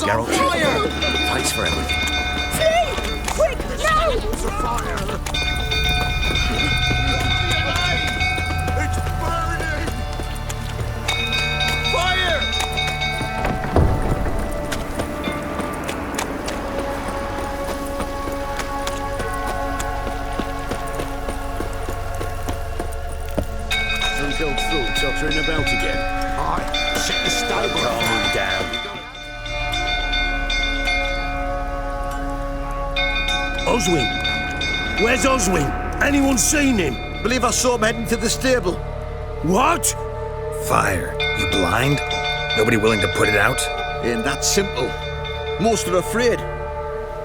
Geralt, thanks for everything. Flee! Quick, now! It's burning! Fire! Those old fools tottering about again. Aye, set the stable Calm on him down. Oswin! Where's Oswin? Anyone seen him? Believe I saw him heading to the stable. What? Fire. You blind? Nobody willing to put it out? Ain't that simple. Most are afraid.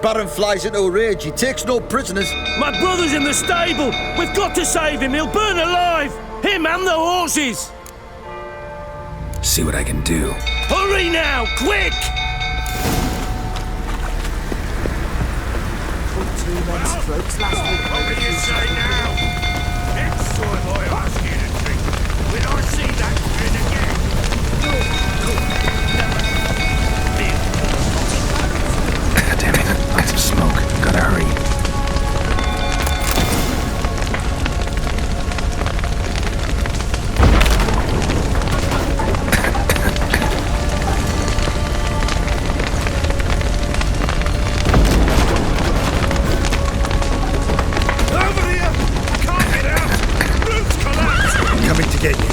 Baron flies into a rage. He takes no prisoners. My brother's in the stable! We've got to save him! He'll burn alive! Him and the horses! See what I can do. Hurry now! Quick! What can you say now? Next time I ask you to drink, will I see that grin again? Damn it. Lots of smoke. Gotta hurry. Over here! Can't get out! Roof's collapsed! Coming to get you.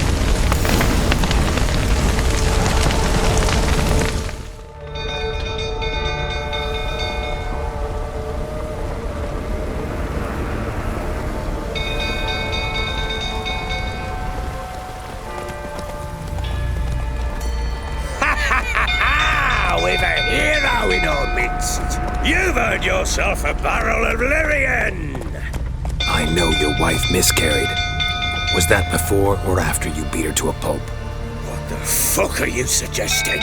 We've a hero in our midst! You've earned yourself a barrel of Lyrian! I know your wife miscarried. Was that before or after you beat her to a pulp? What the fuck are you suggesting?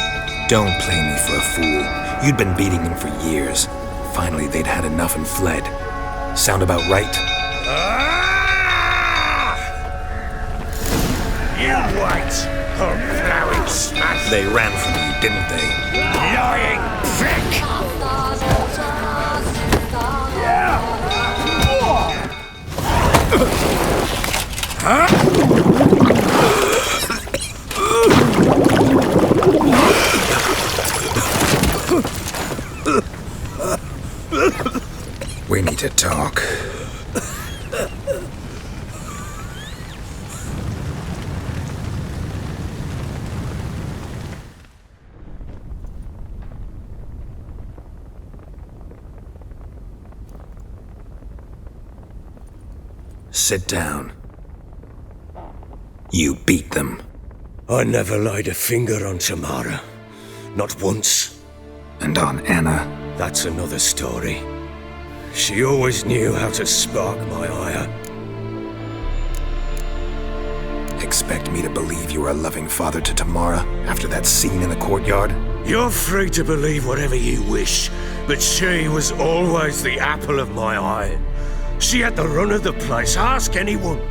Don't play me for a fool. You'd been beating them for years. Finally, they'd had enough and fled. Sound about right? Ah! You wait! Oh, plowing smash! They ran from you, didn't they? Lying prick! We need to talk. Sit down. You beat them. I never laid a finger on Tamara. Not once. And on Anna. That's another story. She always knew how to spark my ire. Expect me to believe you were a loving father to Tamara after that scene in the courtyard? You're free to believe whatever you wish, but she was always the apple of my eye. She had the run of the place, ask anyone.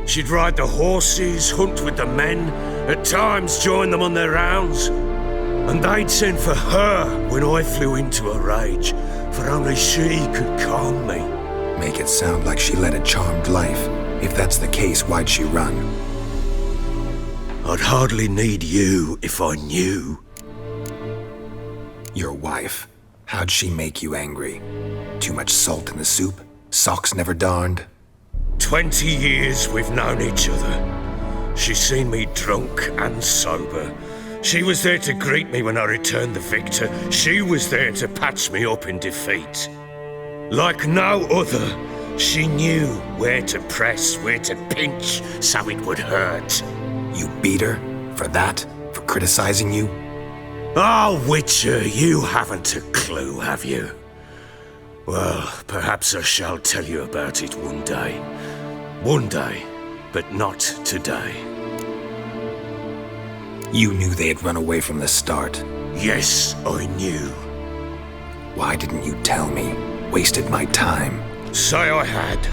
She'd ride the horses, hunt with the men, at times join them on their rounds. And they'd send for her when I flew into a rage, for only she could calm me. Make it sound like she led a charmed life. If that's the case, why'd she run? I'd hardly need you if I knew. Your wife. How'd she make you angry? Too much salt in the soup? Socks never darned? 20 years we've known each other. She's seen me drunk and sober. She was there to greet me when I returned the victor. She was there to patch me up in defeat. Like no other, she knew where to press, where to pinch, so it would hurt. You beat her? For that? For criticizing you? Oh, Witcher, you haven't a clue, have you? Well, perhaps I shall tell you about it one day. One day, but not today. You knew they had run away from the start. Yes, I knew. Why didn't you tell me? Wasted my time. Say I had.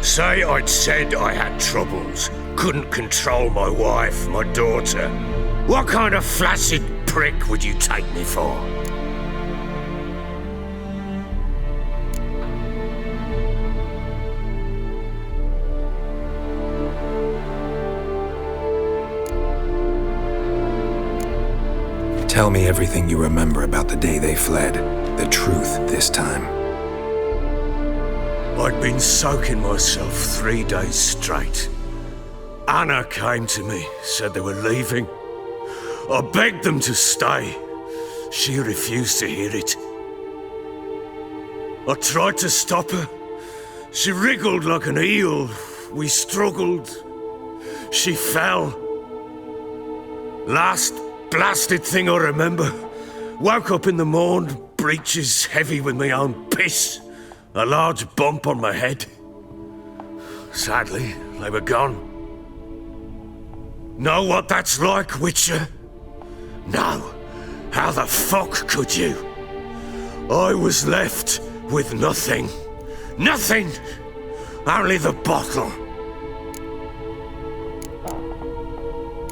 Say I'd said I had troubles. Couldn't control my wife, my daughter. What kind of flaccid prick would you take me for? Tell me everything you remember about the day they fled. The truth this time. I'd been soaking myself 3 days straight. Anna came to me, said they were leaving. I begged them to stay. She refused to hear it. I tried to stop her. She wriggled like an eel. We struggled. She fell. Last blasted thing I remember. Woke up in the morn, breeches heavy with my own piss. A large bump on my head. Sadly, they were gone. Know what that's like, Witcher? No. How the fuck could you? I was left with nothing. Nothing! Only the bottle.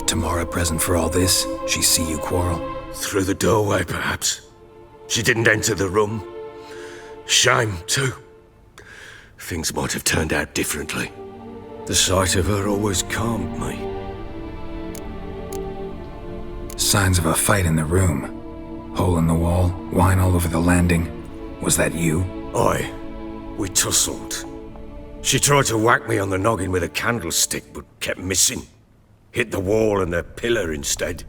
Tamara present for all this? She see you quarrel? Through the doorway, perhaps. She didn't enter the room. Shame, too. Things might have turned out differently. The sight of her always calmed me. Signs of a fight in the room. Hole in the wall, wine all over the landing. Was that you? Aye. We tussled. She tried to whack me on the noggin with a candlestick, but kept missing. Hit the wall and a pillar instead.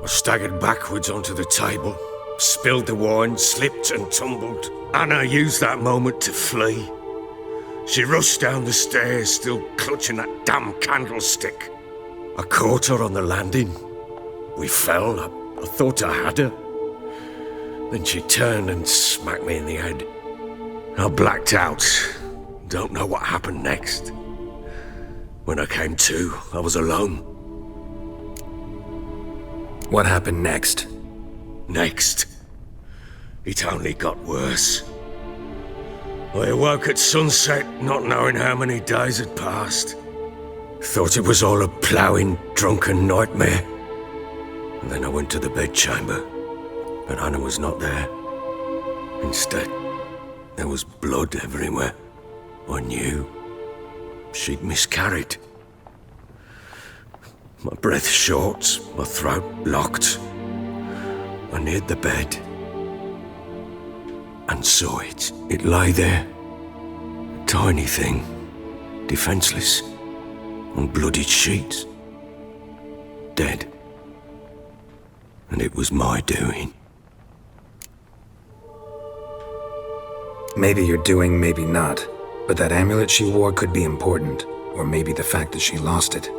I staggered backwards onto the table, spilled the wine, slipped and tumbled. Anna used that moment to flee. She rushed down the stairs, still clutching that damn candlestick. I caught her on the landing. We fell. I thought I had her. Then she turned and smacked me in the head. I blacked out. Don't know what happened next. When I came to, I was alone. What happened next? Next? It only got worse. I awoke at sunset, not knowing how many days had passed. Thought it was all a ploughing, drunken nightmare. And then I went to the bedchamber, but Anna was not there. Instead, there was blood everywhere. I knew she'd miscarried. My breath short, my throat locked. I neared the bed and saw it. It lay there, a tiny thing, defenseless, on bloodied sheets, dead. And it was my doing. Maybe you're doing, maybe not. But that amulet she wore could be important. Or maybe the fact that she lost it.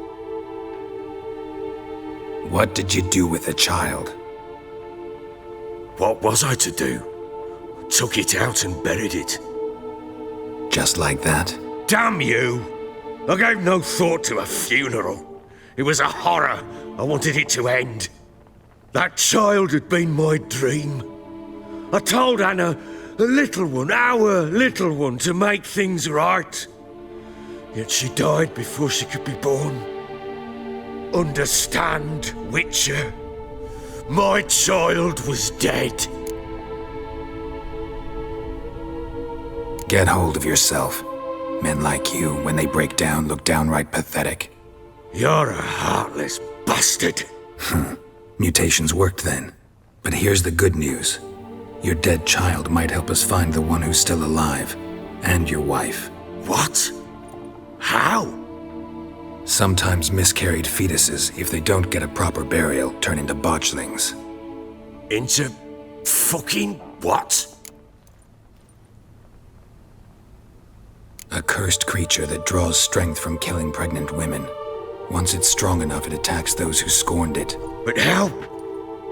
What did you do with the child? What was I to do? Took it out and buried it. Just like that? Damn you! I gave no thought to a funeral. It was a horror. I wanted it to end. That child had been my dream. I told Anna, the little one, our little one, to make things right. Yet she died before she could be born. Understand, Witcher? My child was dead. Get hold of yourself. Men like you, when they break down, look downright pathetic. You're a heartless bastard. Mutations worked then. But here's the good news. Your dead child might help us find the one who's still alive. And your wife. What? How? Sometimes miscarried fetuses, if they don't get a proper burial, turn into botchlings. Into fucking what? A cursed creature that draws strength from killing pregnant women. Once it's strong enough, it attacks those who scorned it. But how?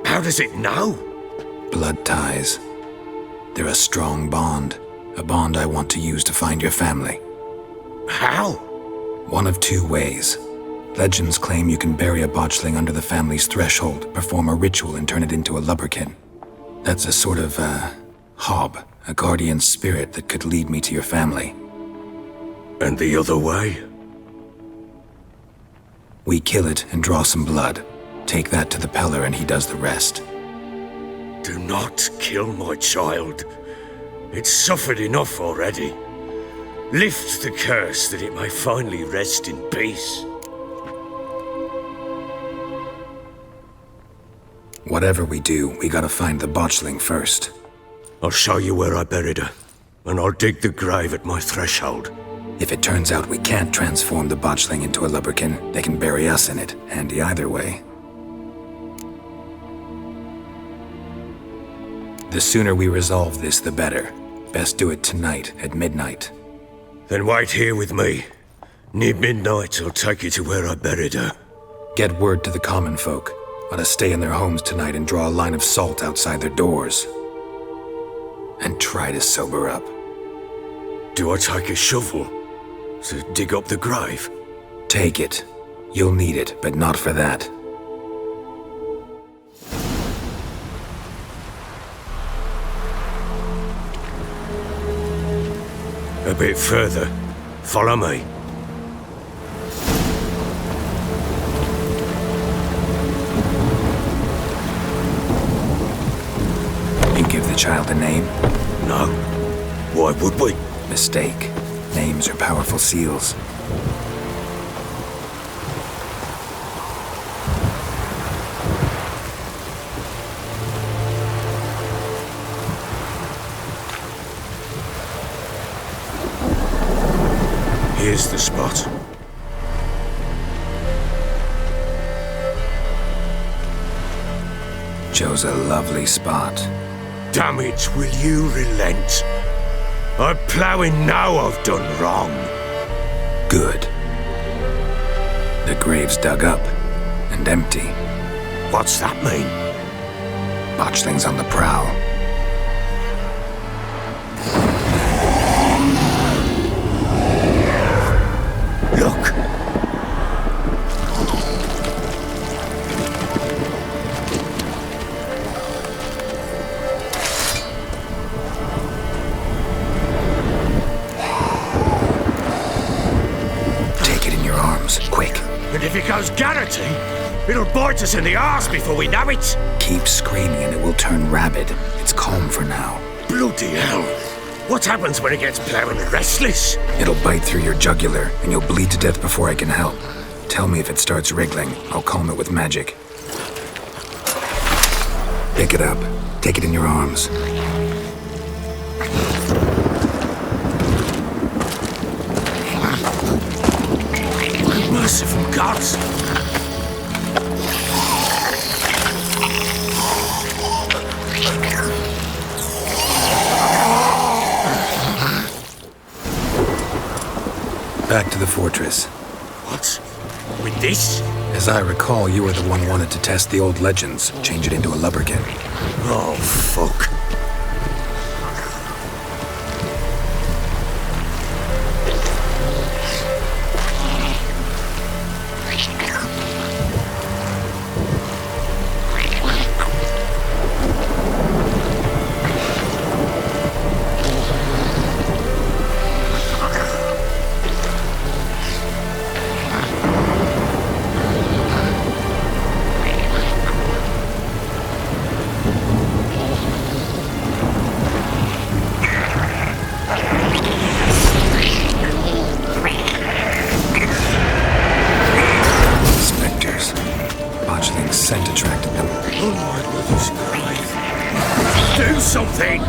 How does it know? Blood ties. They're a strong bond. A bond I want to use to find your family. How? One of two ways. Legends claim you can bury a botchling under the family's threshold, perform a ritual and turn it into a lubberkin. That's a sort of, hob, a guardian spirit that could lead me to your family. And the other way? We kill it and draw some blood. Take that to the Peller and he does the rest. Do not kill my child. It's suffered enough already. Lift the curse that it may finally rest in peace. Whatever we do, we gotta find the botchling first. I'll show you where I buried her, and I'll dig the grave at my threshold. If it turns out we can't transform the botchling into a lubberkin, they can bury us in it. Handy either way. The sooner we resolve this, the better. Best do it tonight, at midnight. Then wait here with me. Near midnight, I'll take you to where I buried her. Get word to the common folk. Ought to stay in their homes tonight and draw a line of salt outside their doors. And try to sober up. Do I take a shovel to dig up the grave? Take it. You'll need it, but not for that. A bit further. Follow me. You give the child a name? No. Why would we? Mistake. Names are powerful seals. Here's the spot. Chose a lovely spot. Damn it, will you relent? I'm ploughing now I've done wrong. Good. The grave's dug up and empty. What's that mean? Botchling's on the prowl. Look! Take it in your arms, quick. And if it goes garroty, it'll bite us in the arse before we know it. Keep screaming and it will turn rabid. It's calm for now. Bloody hell! What happens when it gets plowing restless? It'll bite through your jugular and you'll bleed to death before I can help. Tell me if it starts wriggling. I'll calm it with magic. Pick it up. Take it in your arms. Merciful gods! Back to the fortress. What? With this? As I recall, you were the one wanted to test the old legends, change it into a lubberkin. Oh, fuck. Scent attracted them. Oh my goodness, Christ. Do something!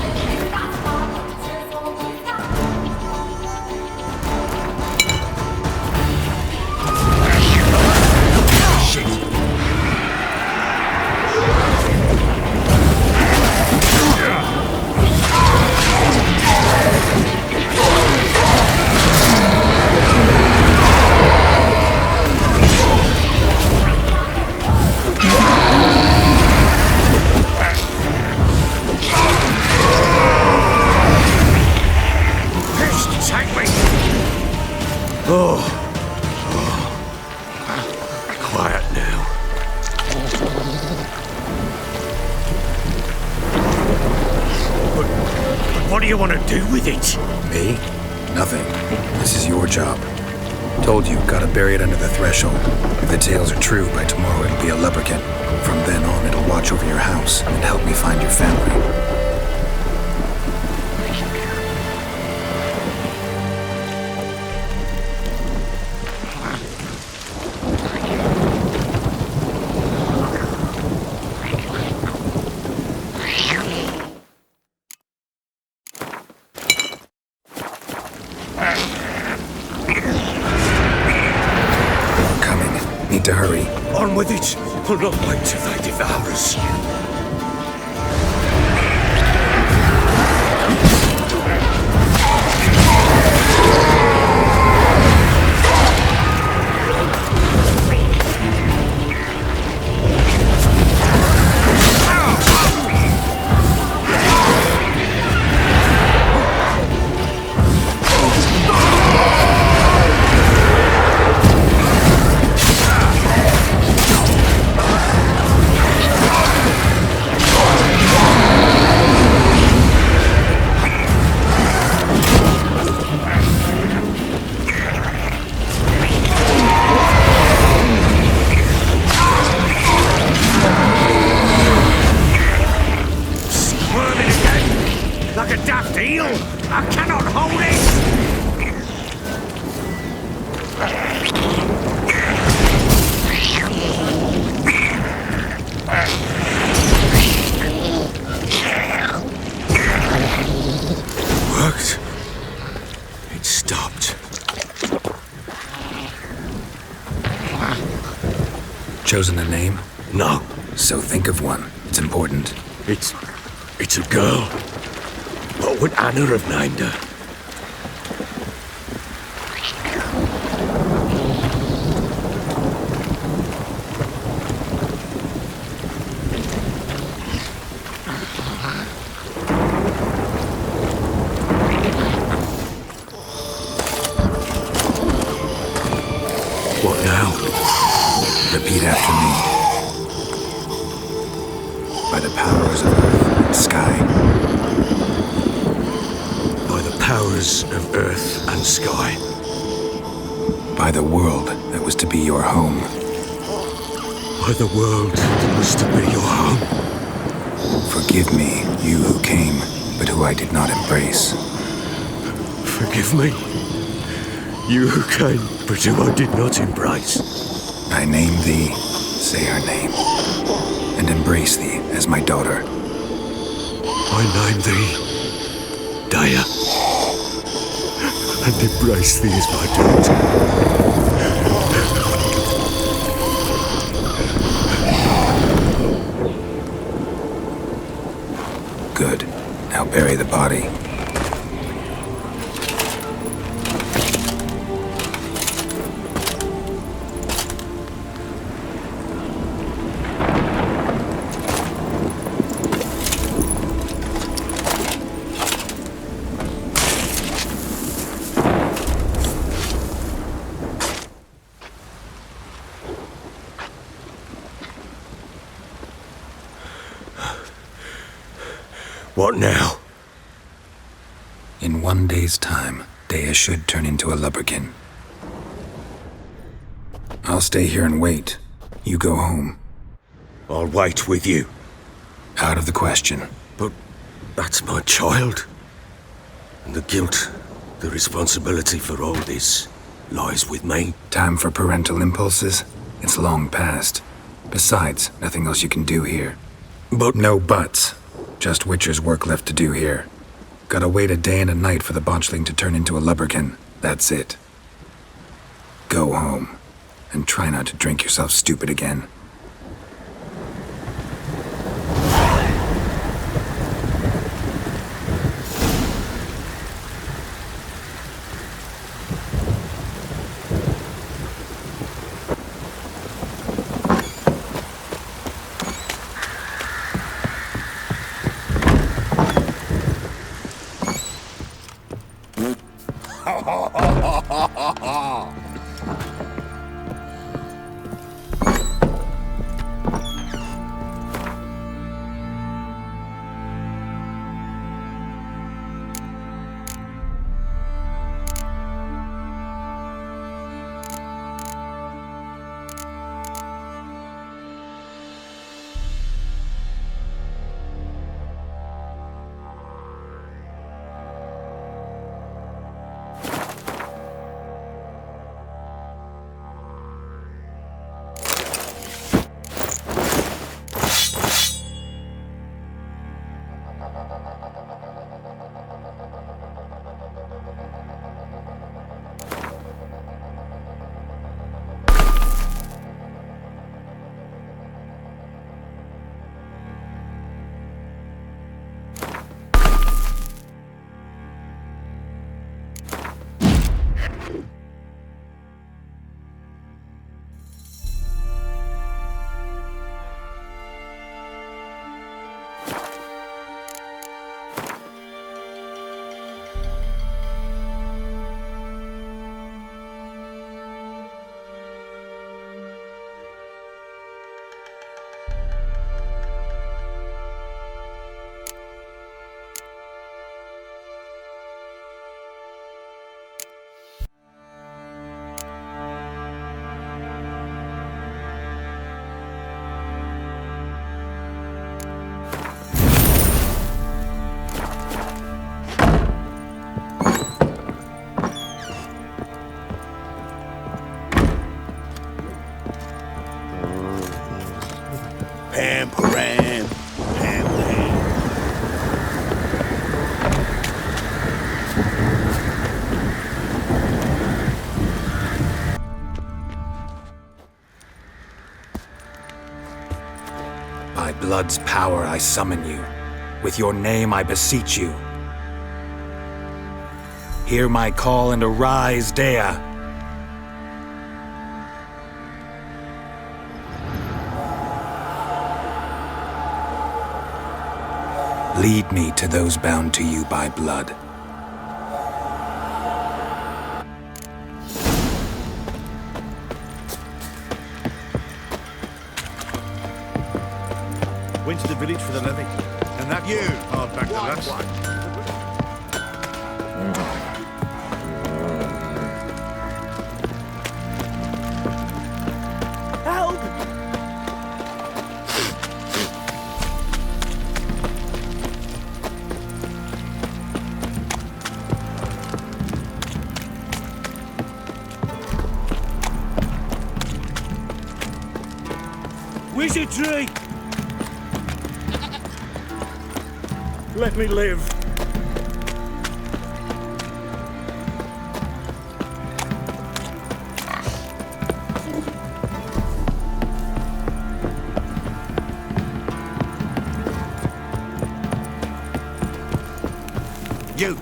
Quiet now. But what do you want to do with it? Me? Nothing. This is your job. Told you, gotta bury it under the threshold. If the tales are true, by tomorrow it'll be a lubberkin. From then on, it'll watch over your house and help me find your family. will not wait till they devour us. Chosen a name? No. So think of one. It's important. It's a girl. What would Anna have named her? What now? Repeat after me. By the powers of earth and sky. By the powers of earth and sky. By the world that was to be your home. By the world that was to be your home. Forgive me, you who came, but who I did not embrace. Forgive me, you who came, but who I did not embrace. I name thee, say her name, and embrace thee as my daughter. I name thee, Daya, and embrace thee as my daughter. Good. Now bury the body. What now? In 1 day's time, Daya should turn into a lubberkin. I'll stay here and wait. You go home. I'll wait with you. Out of the question. But that's my child. And the guilt, the responsibility for all this lies with me. Time for parental impulses? It's long past. Besides, nothing else you can do here. But No buts. Just Witcher's work left to do here. Gotta wait a day and a night for the botchling to turn into a lubberkin. That's it. Go home. And try not to drink yourself stupid again. blood's power, I summon you. With your name, I beseech you. Hear my call and arise, Dea. Lead me to those bound to you by blood. Went to the village for the levy. And that you hard back the lass. Help! Wizardry! Let me live. You!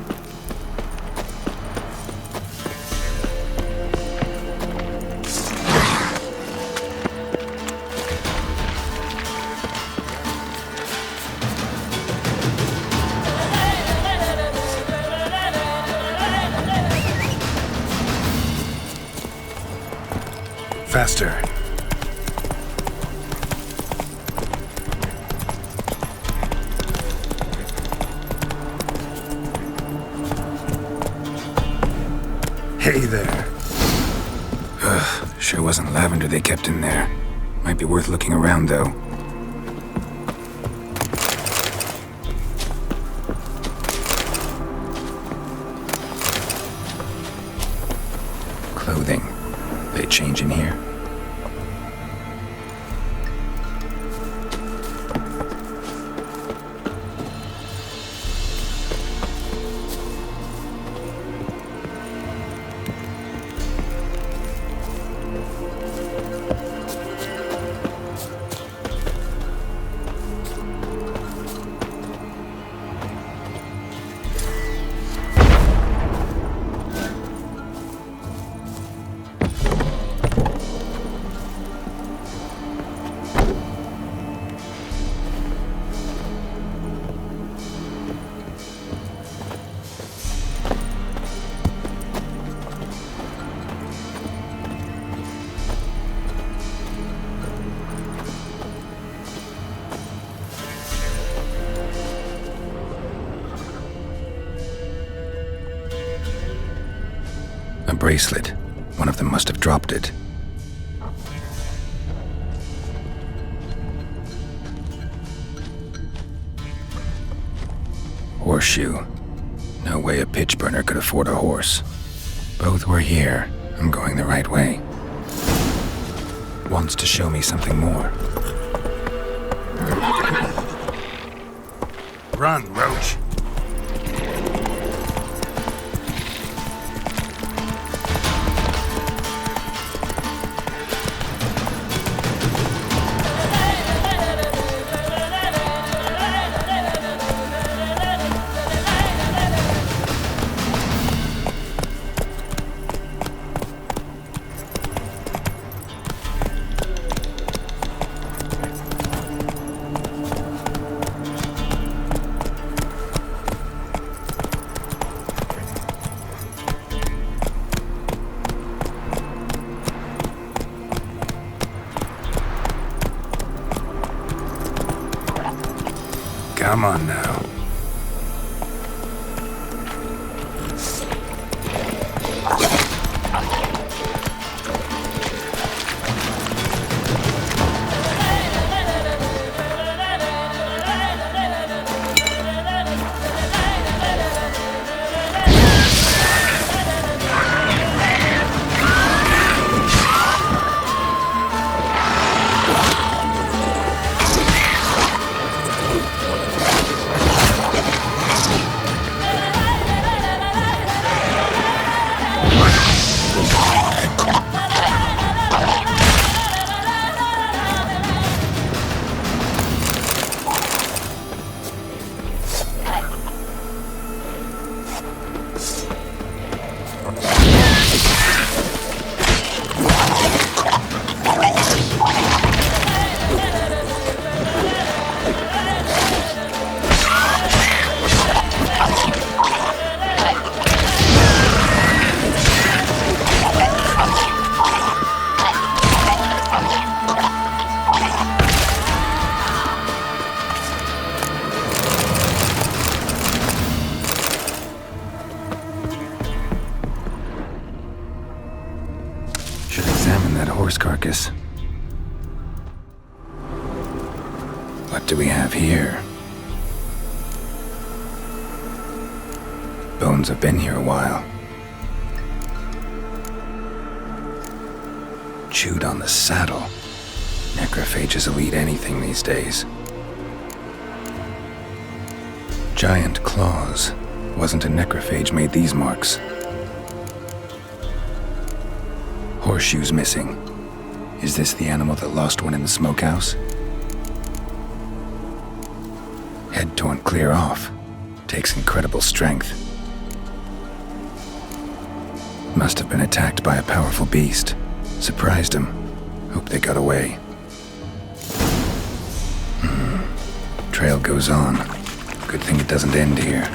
Faster. Hey there. Sure wasn't lavender they kept in there. Might be worth looking around, though. Clothing. They change in here? A bracelet. One of them must have dropped it. Horseshoe. No way a pitch burner could afford a horse. Both were here. I'm going the right way. Wants to show me something more. Run, Roach. Come on now. carcass. What do we have here? Bones have been here a while. Chewed on the saddle. Necrophages will eat anything these days. Giant claws. Wasn't a necrophage made these marks. Horseshoes missing. Is this the animal that lost one in the smokehouse? Head torn clear off. Takes incredible strength. Must have been attacked by a powerful beast. Surprised him. Hope they got away. Trail goes on. Good thing it doesn't end here.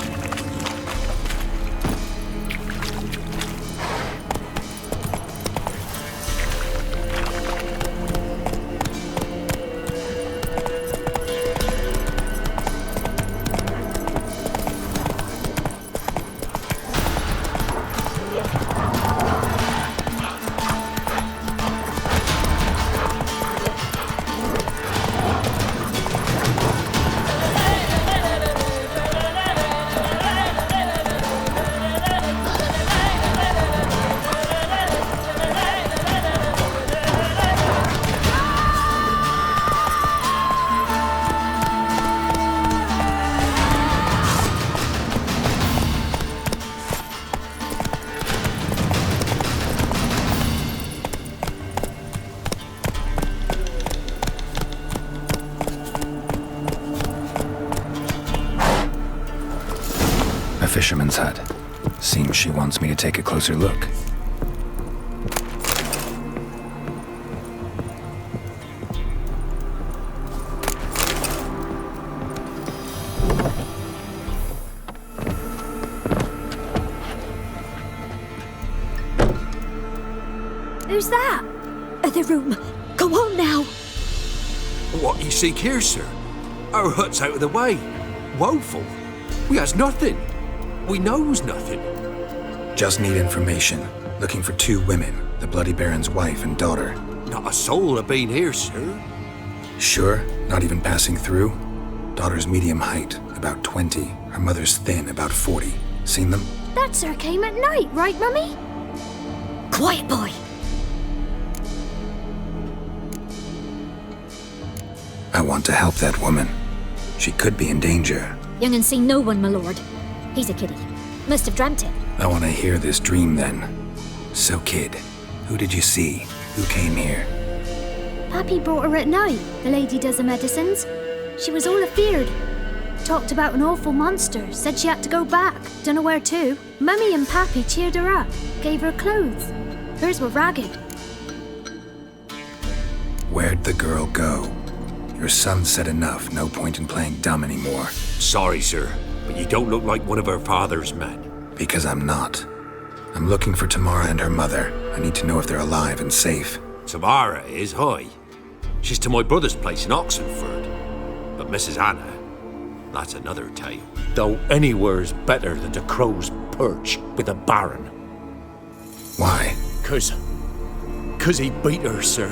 Fisherman's hut. Seems she wants me to take a closer look. Who's that? Other room. Go on now. What you seek here, sir? Our hut's out of the way. Woeful. We has nothing. We knows nothing. Just need information. Looking for 2 women, the Bloody Baron's wife and daughter. Not a soul have been here, sir. Sure? Not even passing through? Daughter's medium height, about 20. Her mother's thin, about 40. Seen them? That sir came at night, right, Mummy? Quiet, boy. I want to help that woman. She could be in danger. Young and seen no one, my lord. He's a kiddie. Must have dreamt it. I want to hear this dream then. So, kid, who did you see? Who came here? Pappy brought her at night. The lady does the medicines. She was all afeared. Talked about an awful monster. Said she had to go back. Dunno where to. Mummy and Pappy cheered her up. Gave her clothes. Hers were ragged. Where'd the girl go? Your son said enough. No point in playing dumb anymore. Sorry, sir, but you don't look like one of her father's men. Because I'm not. I'm looking for Tamara and her mother. I need to know if they're alive and safe. Tamara is, hi. She's to my brother's place in Oxenford. But Mrs. Anna, that's another tale. Though anywhere's better than the Crow's Perch with a baron. Why? 'Cause he beat her, sir.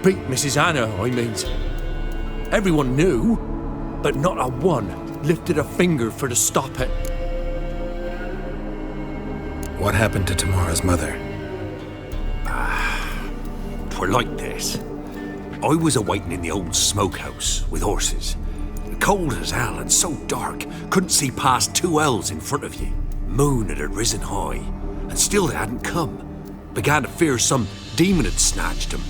Beat Mrs. Anna, I means. Everyone knew, but not a one lifted a finger for to stop it. What happened to Tamara's mother? Twere like this. I was awaiting in the old smokehouse with horses. Cold as hell and so dark, couldn't see past 2 ells in front of you. Moon had risen high, and still they hadn't come. Began to fear some demon had snatched them.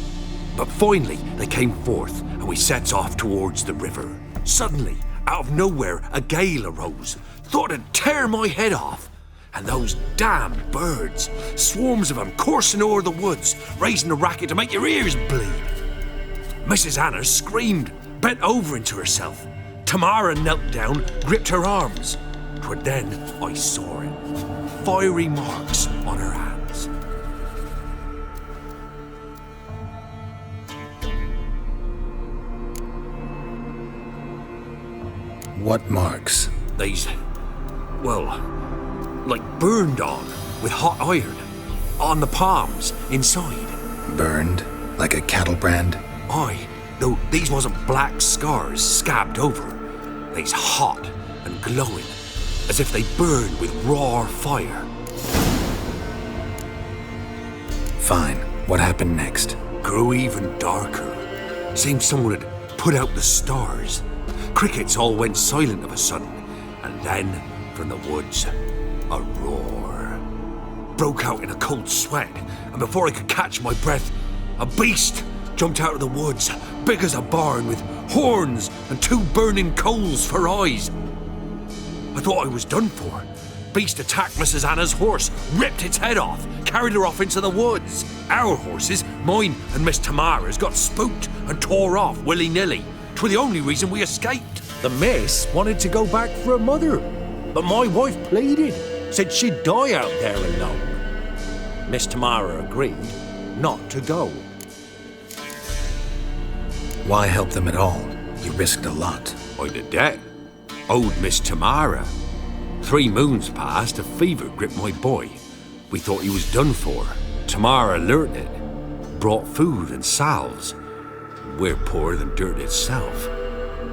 But finally, they came forth, and we sets off towards the river. Suddenly, out of nowhere, a gale arose. Thought it'd tear my head off. And those damn birds, swarms of them coursing o'er the woods, raising a racket to make your ears bleed. Mrs. Anna screamed, bent over into herself. Tamara knelt down, gripped her arms. 'Twere then I saw it. Fiery marks on her hands. What marks? These, well, like burned on with hot iron. On the palms, inside. Burned? Like a cattle brand? Aye, though these wasn't black scars scabbed over. They's hot and glowing, as if they burned with raw fire. Fine. What happened next? Grew even darker. Seemed someone had put out the stars. Crickets all went silent of a sudden, and then, from the woods, a roar. Broke out in a cold sweat, and before I could catch my breath, a beast jumped out of the woods, big as a barn, with horns and 2 burning coals for eyes. I thought I was done for. Beast attacked Mrs. Anna's horse, ripped its head off, carried her off into the woods. Our horses, mine and Miss Tamara's, got spooked and tore off willy-nilly. 'Twere the only reason we escaped. The miss wanted to go back for her mother, but my wife pleaded, said she'd die out there alone. Miss Tamara agreed not to go. Why help them at all? You risked a lot. I'd a debt. Owed Miss Tamara. 3 moons passed, a fever gripped my boy. We thought he was done for. Tamara learnt it. Brought food and salves. We're poorer than dirt itself.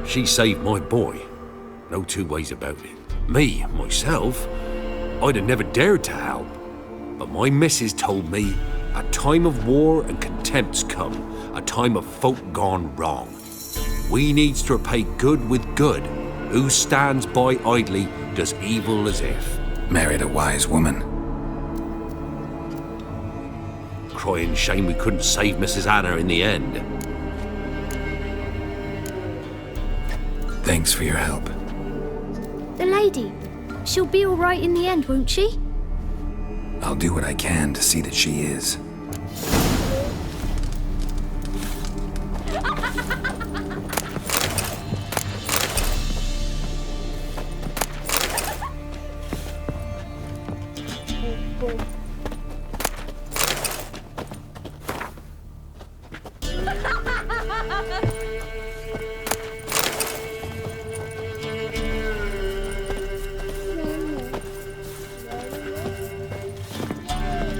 She saved my boy. No 2 ways about it. Me, myself, I'd have never dared to help. But my missus told me a time of war and contempt's come. A time of folk gone wrong. We needs to repay good with good. Who stands by idly does evil as if. Married a wise woman. Crying shame we couldn't save Mrs. Anna in the end. Thanks for your help. The lady, she'll be all right in the end, won't she? I'll do what I can to see that she is.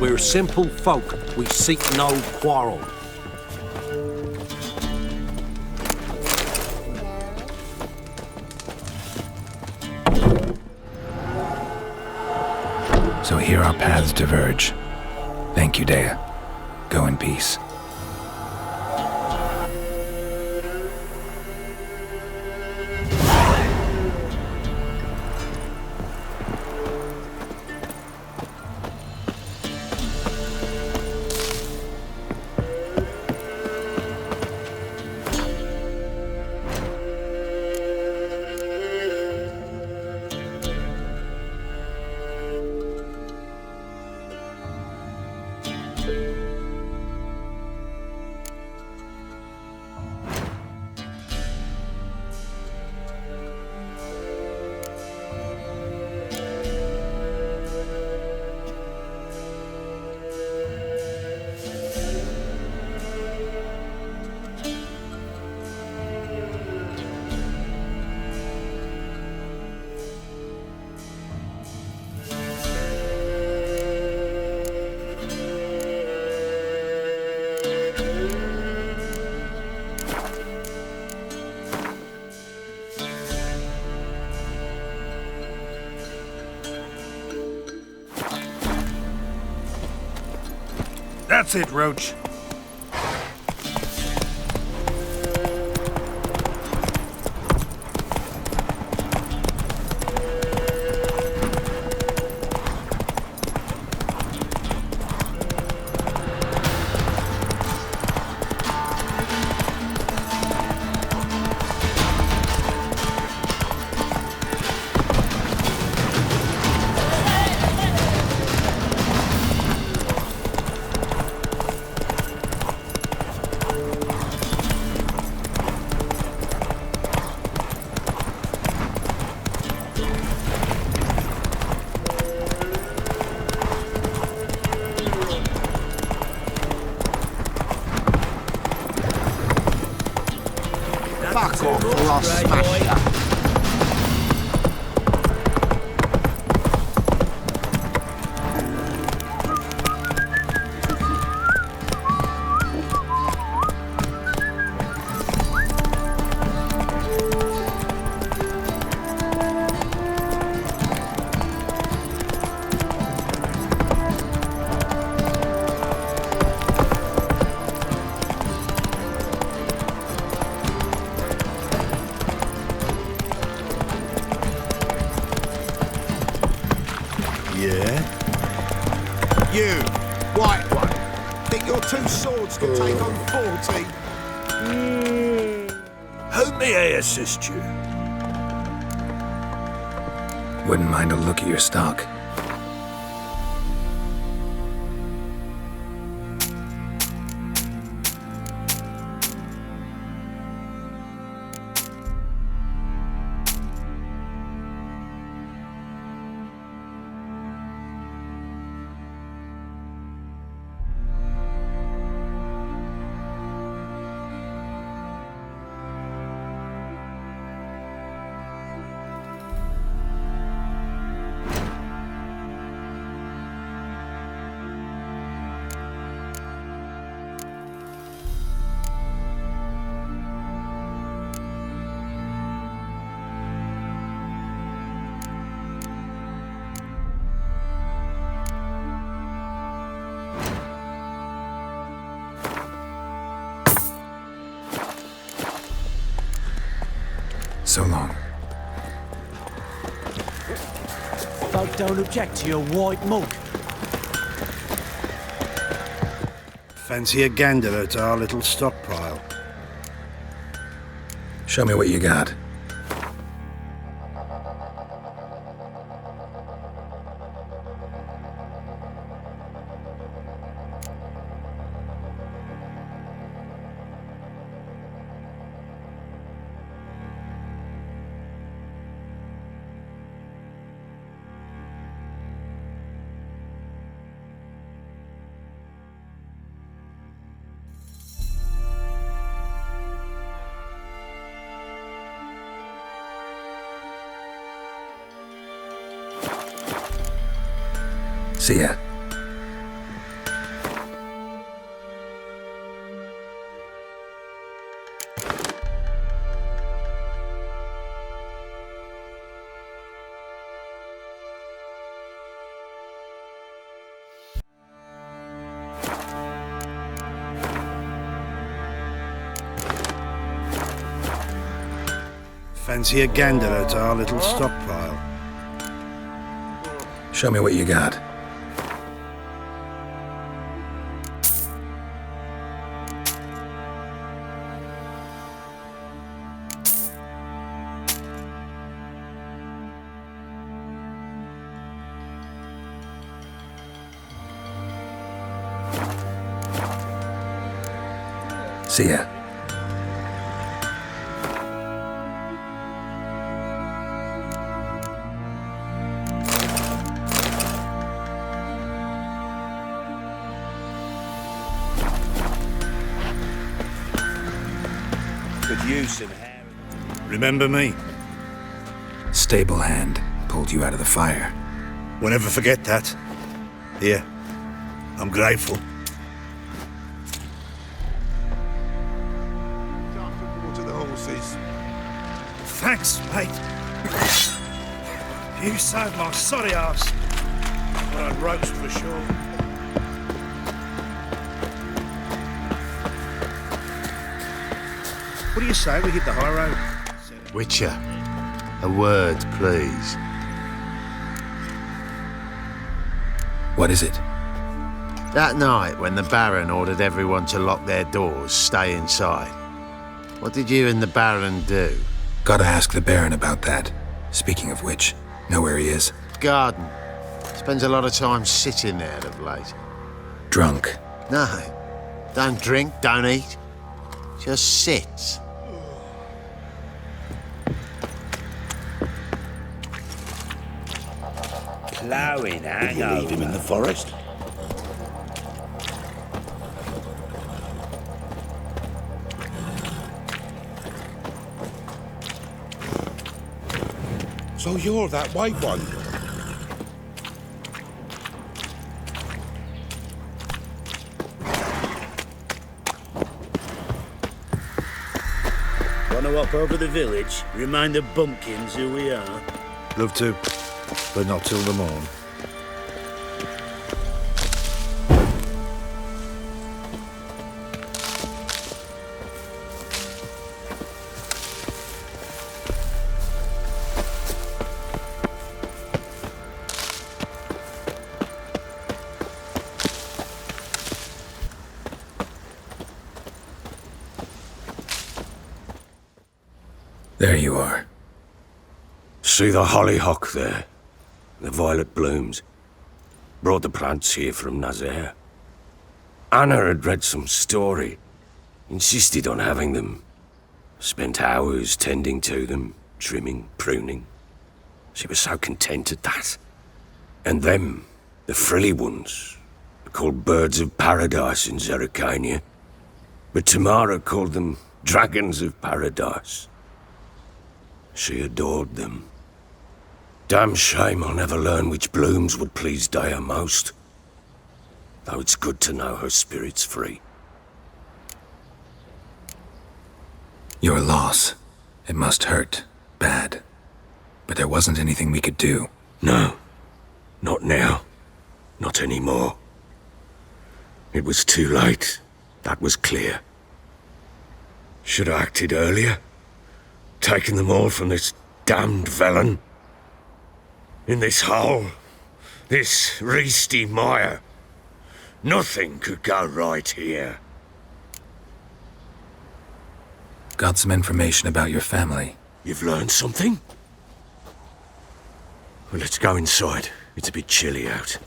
We're simple folk, we seek no quarrel. So here our paths diverge. Thank you, Dea. Go in peace. That's it, Roach. Fuck off or I'll smash you. Yeah? You, white one. Think your two swords can take on 40? How may I assist you? Wouldn't mind a look at your stock. So long. Folk don't object to your white mug. Fancy a gander at our little stockpile? Show me what you got. See ya. Fancy a gander at our little stockpile? Show me what you got. See ya. Could use some hair. Remember me? Stable hand pulled you out of the fire. We'll never forget that. Here, I'm grateful. Water the horses. Thanks, mate. You saved my sorry ass. But I'd roast for sure. What do you say we hit the high road? Witcher, a word, please. What is it? That night when the Baron ordered everyone to lock their doors, stay inside. What did you and the Baron do? Gotta ask the Baron about that. Speaking of which, know where he is? Garden. Spends a lot of time sitting there of late. Drunk. No, don't drink, don't eat. Just sits. Ploughing hangover. Leave him in the forest. So you're that white one? Want to walk over the village? Remind the bumpkins who we are? Love to, but not till the morn. There you are. See the hollyhock there? The violet blooms. Brought the plants here from Nazaire. Anna had read some story. Insisted on having them. Spent hours tending to them, trimming, pruning. She was so content at that. And them, the frilly ones, are called birds of paradise in Zerrikania. But Tamara called them dragons of paradise. She adored them. Damn shame I'll never learn which blooms would please Dea most. Though it's good to know her spirit's free. Your loss. It must hurt. Bad. But there wasn't anything we could do. No. Not now. Not anymore. It was too late. That was clear. Should have acted earlier. Taken them all from this damned Velen. In this hole. This reesty mire. Nothing could go right here. Got some information about your family. You've learned something? Well, let's go inside. It's a bit chilly out.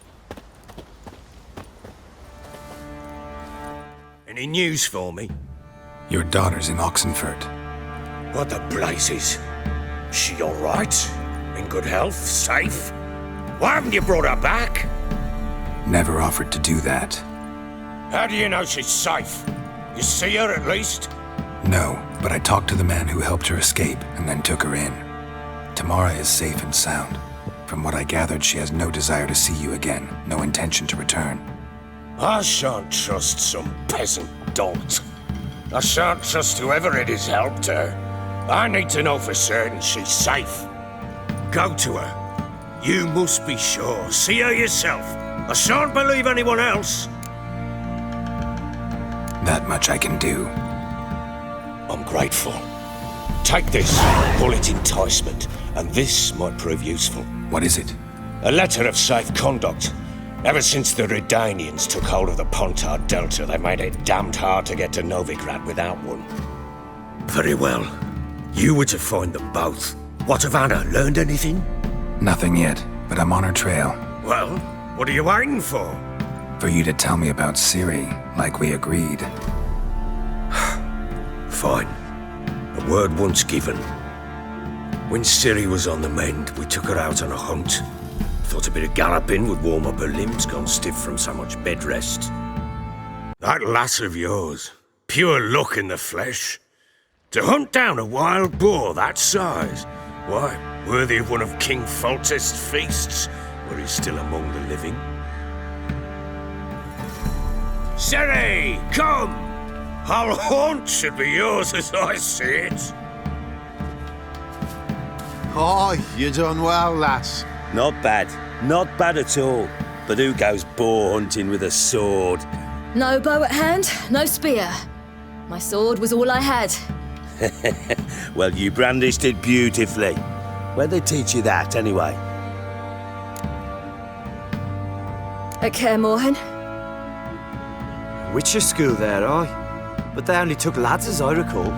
Any news for me? Your daughter's in Oxenfurt. What the blazes? She all right? In good health? Safe? Why haven't you brought her back? Never offered to do that. How do you know she's safe? You see her at least? No, but I talked to the man who helped her escape and then took her in. Tamara is safe and sound. From what I gathered, she has no desire to see you again, no intention to return. I shan't trust some peasant dolt. I shan't trust whoever it is helped her. I need to know for certain she's safe. Go to her. You must be sure. See her yourself. I shan't believe anyone else. That much I can do. I'm grateful. Take this, call it enticement, and this might prove useful. What is it? A letter of safe conduct. Ever since the Redanians took hold of the Pontard Delta, they made it damned hard to get to Novigrad without one. Very well. You were to find them both. What of Anna? Learned anything? Nothing yet, but I'm on her trail. Well, what are you waiting for? For you to tell me about Ciri, like we agreed. Fine. A word once given. When Ciri was on the mend, we took her out on a hunt. Thought a bit of galloping would warm up her limbs, gone stiff from so much bed rest. That lass of yours, pure luck in the flesh. To hunt down a wild boar that size, why, worthy of one of King Foltest's feasts, where he's still among the living. Ciri, come! Our haunt should be yours as I see it. Oh, you done well, lass. Not bad. Not bad at all. But who goes boar hunting with a sword? No bow at hand, no spear. My sword was all I had. Well, you brandished it beautifully. Where'd they teach you that, anyway? At Kaer Morhen. Witcher school there, aye. But they only took lads, as I recall.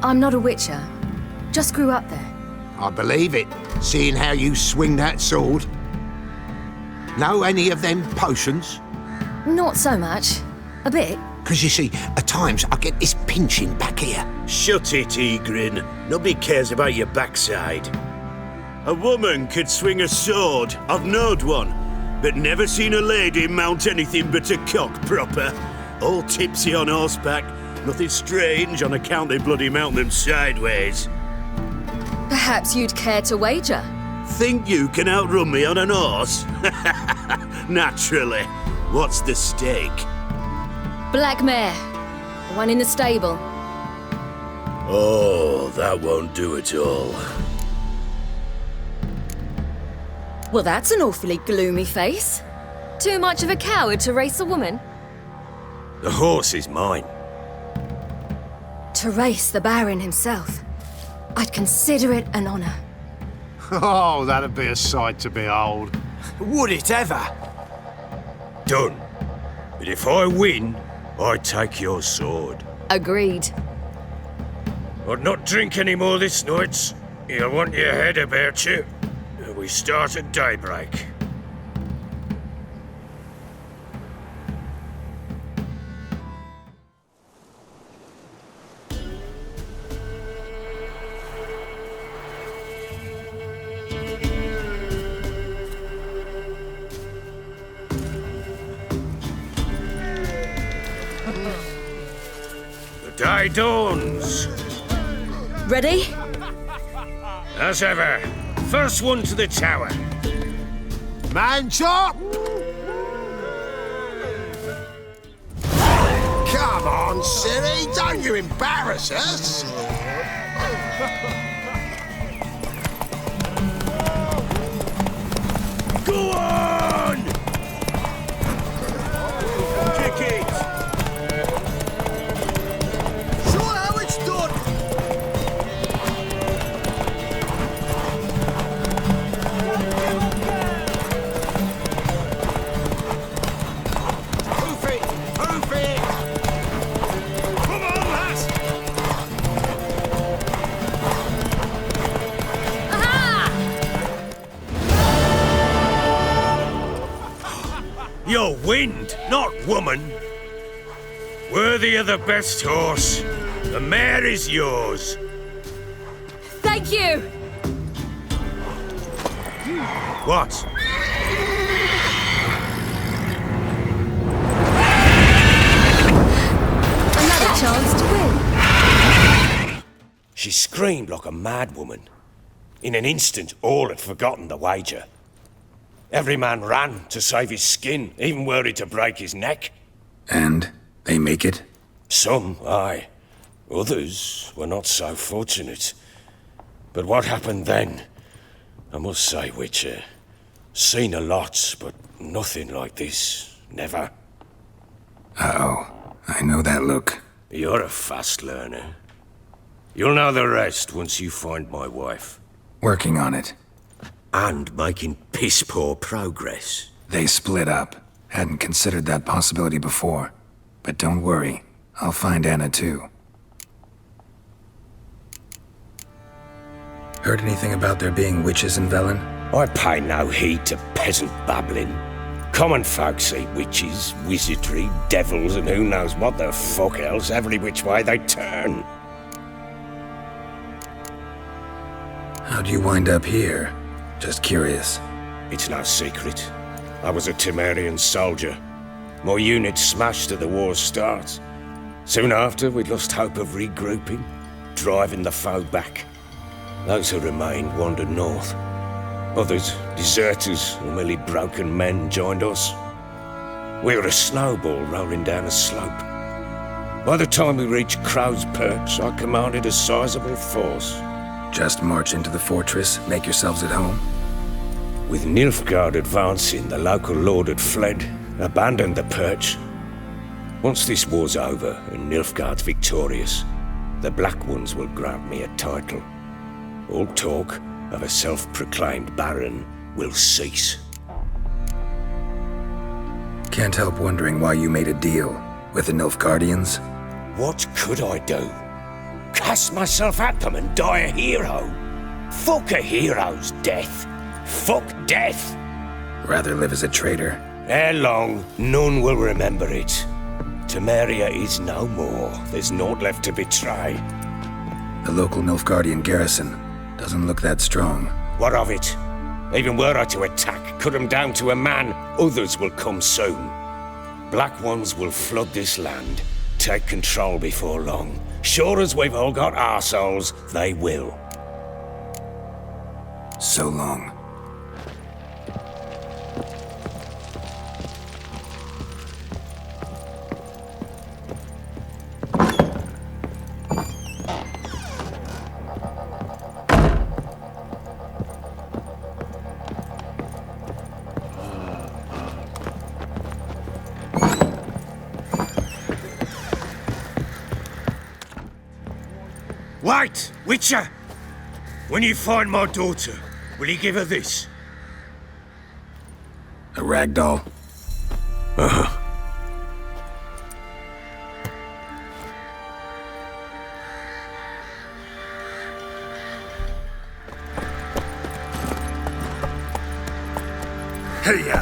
I'm not a witcher. Just grew up there. I believe it, seeing how you swing that sword. Know any of them potions? Not so much. A bit. Because you see, at times I get this pinching back here. Shut it, Egrin. Nobody cares about your backside. A woman could swing a sword. I've knowed one. But never seen a lady mount anything but a cock proper. All tipsy on horseback. Nothing strange on account they bloody mount them sideways. Perhaps you'd care to wager? Think you can outrun me on an horse? Naturally. What's the stake? Black mare. The one in the stable. Oh, that won't do at all. Well, that's an awfully gloomy face. Too much of a coward to race a woman? The horse is mine. To race the Baron himself. I'd consider it an honor. Oh, that'd be a sight to behold. Would it ever? done. But if I win, I take your sword. Agreed. I'd not drink any more this night. You'll want your head about you. We start at daybreak. The day dawns. Ready? As ever, first one to the tower. Man chop! Come on, silly, don't you embarrass us! Go on! Kick it! Show how it's done! Hoof it! Hoof it! Come on, lass! You're wind, not woman. Worthy of the best horse. The mare is yours. Thank you! What? Another chance to win. She screamed like a mad woman. In an instant, all had forgotten the wager. Every man ran to save his skin, even were it to break his neck. And they make it? Some, aye. Others were not so fortunate. But what happened then? I must say, Witcher, seen a lot, but nothing like this. Never. Uh-oh. I know that look. You're a fast learner. You'll know the rest once you find my wife. Working on it. And making piss-poor progress. They split up. Hadn't considered that possibility before. But don't worry. I'll find Anna too. Heard anything about there being witches in Velen? I pay no heed to peasant babbling. Common folk see witches, wizardry, devils, and who knows what the fuck else every which way they turn. How'd you wind up here? Just curious. It's no secret. I was a Temerian soldier. My unit smashed at the war's start. Soon after, we'd lost hope of regrouping, driving the foe back. Those who remained wandered north. Others, deserters or merely broken men, joined us. We were a snowball rolling down a slope. By the time we reached Crow's Perch, I commanded a sizable force. Just march into the fortress, make yourselves at home? With Nilfgaard advancing, the local lord had fled, abandoned the Perch. Once this war's over and Nilfgaard's victorious, the Black Ones will grant me a title. All talk of a self-proclaimed baron will cease. Can't help wondering why you made a deal with the Nilfgaardians. What could I do? Cast myself at them and die a hero? Fuck a hero's death. Fuck death. Rather live as a traitor. Ere long, none will remember it. Temeria is no more. There's naught left to betray. The local Nilfgaardian garrison doesn't look that strong. What of it? Even were I to attack, cut them down to a man, others will come soon. Black Ones will flood this land, take control before long. Sure as we've all got arseholes, they will. So long. Wait, Witcher! When you find my daughter, will you give her this? A rag doll? Uh-huh. Hey-ya!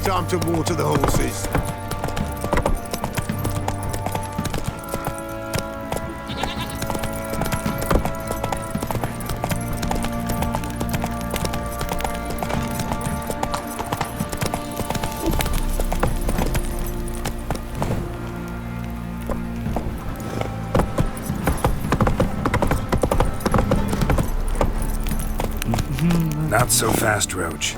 Time to water the horses. Not so fast, Roach.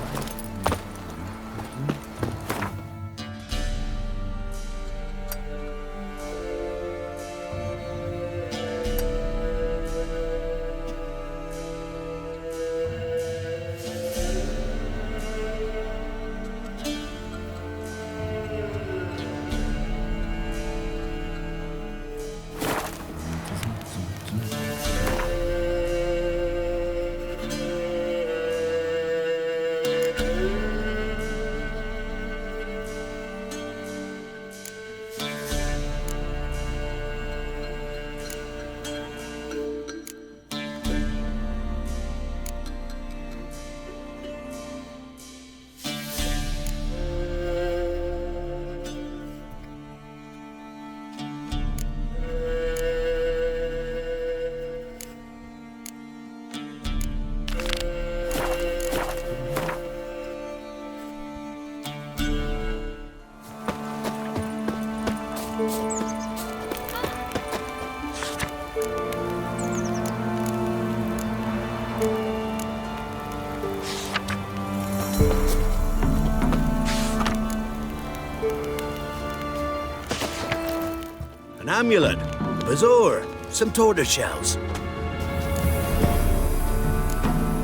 An amulet, a bazaar, some tortoise shells.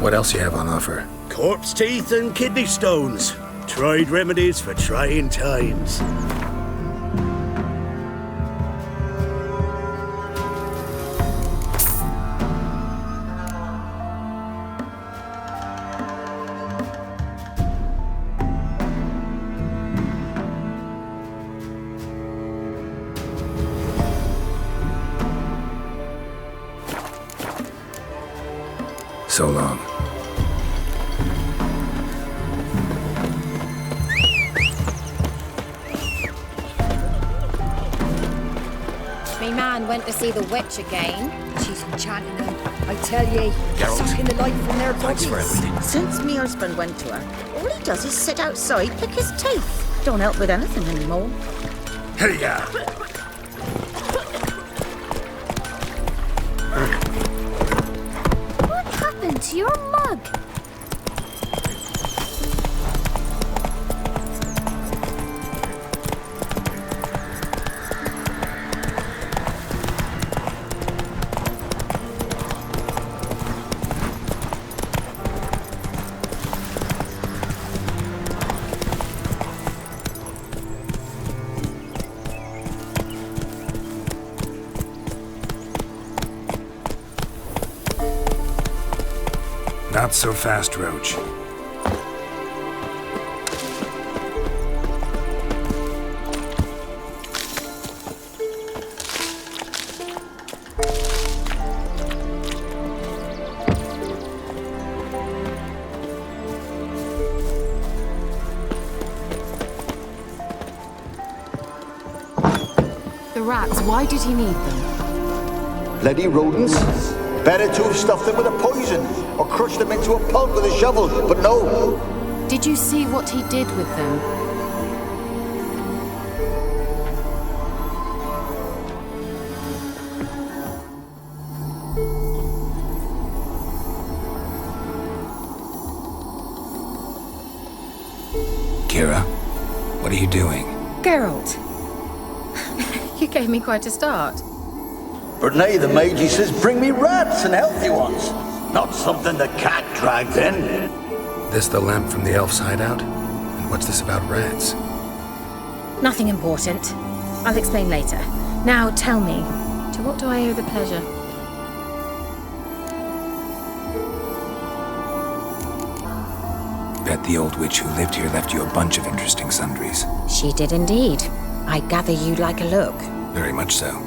What else you have on offer? Corpse teeth and kidney stones. Tried remedies for trying times. So long. Me man went to see the witch again. She's enchanting him. I tell ye, sucking the life from their bodies. For everything. Since me husband went to her, all he does is sit outside, pick his teeth. Don't help with anything anymore. Hey-ya! What happened to your mug? Not so fast, Roach. The rats, why did he need them? Bloody rodents. Better to have stuffed them with a poison or crushed them into a pulp with a shovel, but no. Did you see what he did with them? Kira, what are you doing? Geralt. You gave me quite a start. But nay, the Magi says bring me rats and healthy ones. Not something the cat dragged in. This the lamp from the elf's hideout? And what's this about rats? Nothing important. I'll explain later. Now tell me, to what do I owe the pleasure? Bet the old witch who lived here left you a bunch of interesting sundries. She did indeed. I gather you'd like a look. Very much so.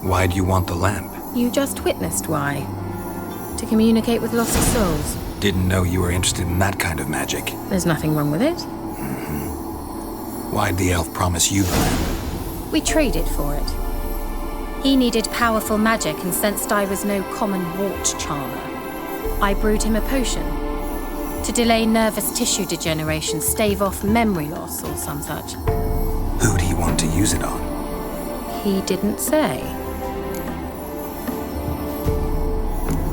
Why do you want the lamp? You just witnessed why. To communicate with lost souls. Didn't know you were interested in that kind of magic. There's nothing wrong with it. Why'd the elf promise you the lamp? We traded for it. He needed powerful magic and sensed I was no common wart charmer. I brewed him a potion. To delay nervous tissue degeneration, stave off memory loss or some such. Who do you want to use it on? He didn't say.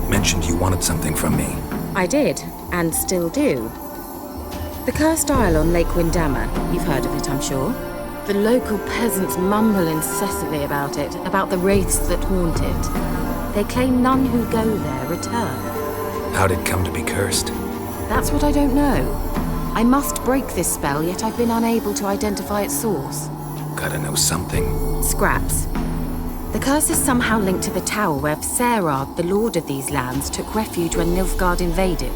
Mentioned you wanted something from me. I did, and still do. The Cursed Isle on Lake Windammer. You've heard of it, I'm sure. The local peasants mumble incessantly about it, about the wraiths that haunt it. They claim none who go there return. How'd it come to be cursed? That's what I don't know. I must break this spell, yet I've been unable to identify its source. Gotta know something. Scraps. The curse is somehow linked to the tower where Serard, the lord of these lands, took refuge when Nilfgaard invaded.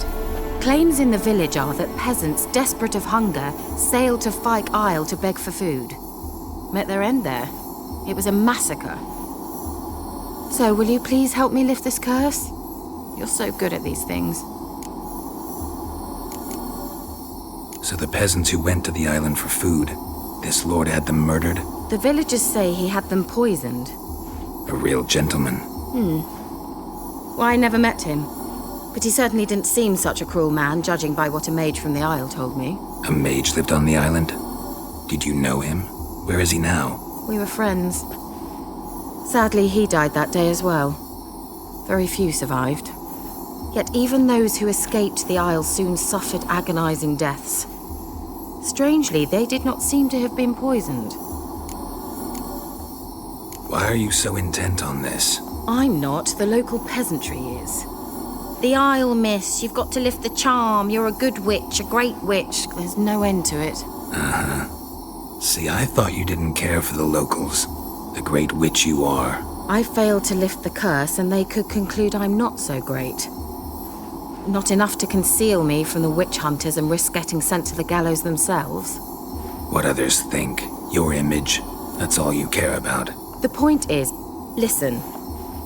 Claims in the village are that peasants, desperate of hunger, sailed to Fyke Isle to beg for food. Met their end there. It was a massacre. So, will you please help me lift this curse? You're so good at these things. So the peasants who went to the island for food, this lord had them murdered? The villagers say he had them poisoned. A real gentleman. Well, I never met him. But he certainly didn't seem such a cruel man, judging by what a mage from the Isle told me. A mage lived on the island? Did you know him? Where is he now? We were friends. Sadly, he died that day as well. Very few survived. Yet even those who escaped the Isle soon suffered agonizing deaths. Strangely, they did not seem to have been poisoned. Why are you so intent on this? I'm not. The local peasantry is. The Isle, miss. You've got to lift the charm. You're a good witch, a great witch. There's no end to it. Uh-huh. See, I thought you didn't care for the locals. The great witch you are. I failed to lift the curse, and they could conclude I'm not so great. Not enough to conceal me from the witch hunters and risk getting sent to the gallows themselves. What others think, your image, that's all you care about. The point is, listen,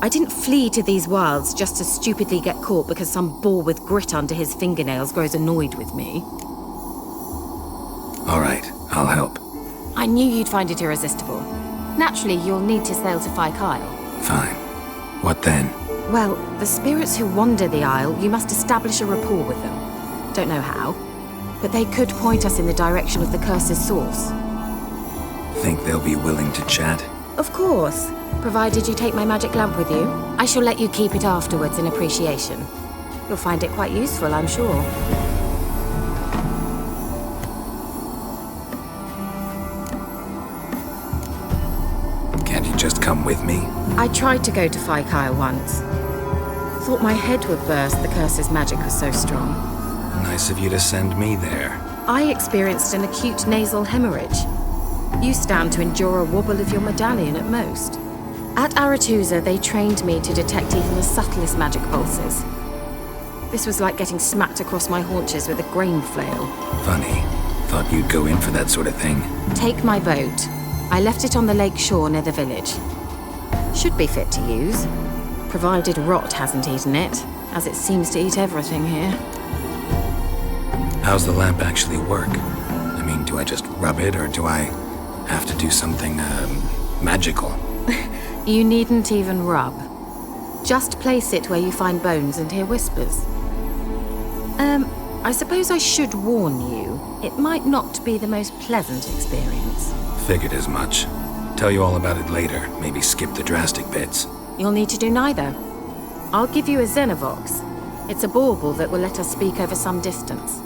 I didn't flee to these wilds just to stupidly get caught because some boar with grit under his fingernails grows annoyed with me. All right, I'll help. I knew you'd find it irresistible. Naturally, you'll need to sail to Fyke Isle. Fine. What then? Well, the spirits who wander the Isle, you must establish a rapport with them. Don't know how, but they could point us in the direction of the curse's source. Think they'll be willing to chat? Of course, provided you take my magic lamp with you. I shall let you keep it afterwards in appreciation. You'll find it quite useful, I'm sure. Can't you just come with me? I tried to go to Fyke Isle once. Thought my head would burst, the curse's magic was so strong. Nice of you to send me there. I experienced an acute nasal hemorrhage. You stand to endure a wobble of your medallion at most. At Aretusa, they trained me to detect even the subtlest magic pulses. This was like getting smacked across my haunches with a grain flail. Funny. Thought you'd go in for that sort of thing. Take my boat. I left it on the lake shore near the village. Should be fit to use, provided rot hasn't eaten it, as it seems to eat everything here. How's the lamp actually work? I mean, do I just rub it, or do I have to do something, magical? You needn't even rub. Just place it where you find bones and hear whispers. I suppose I should warn you, it might not be the most pleasant experience. Figured as much. Tell you all about it later, maybe skip the drastic bits. You'll need to do neither. I'll give you a Xenovox. It's a bauble that will let us speak over some distance.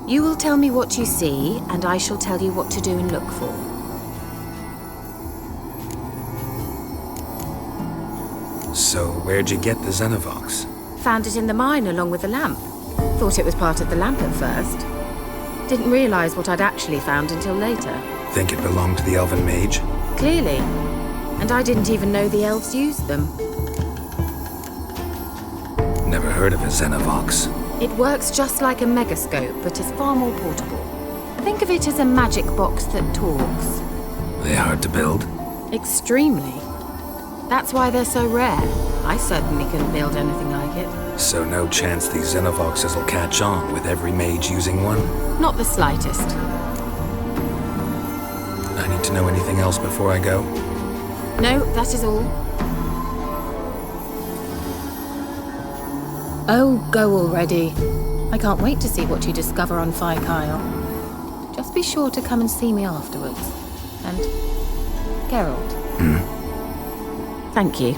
You will tell me what you see, and I shall tell you what to do and look for. So, where'd you get the Xenovox? Found it in the mine along with the lamp. Thought it was part of the lamp at first. Didn't realize what I'd actually found until later. Think it belonged to the elven mage? Clearly. And I didn't even know the elves used them. Never heard of a Xenovox. It works just like a megascope, but is far more portable. Think of it as a magic box that talks. They hard to build? Extremely. That's why they're so rare. I certainly couldn't build anything like it. So no chance these Xenovoxes will catch on with every mage using one? Not the slightest. I need to know anything else before I go? No, that is all. Oh, go already. I can't wait to see what you discover on Fyke Isle. Just be sure to come and see me afterwards. And Geralt. Thank you.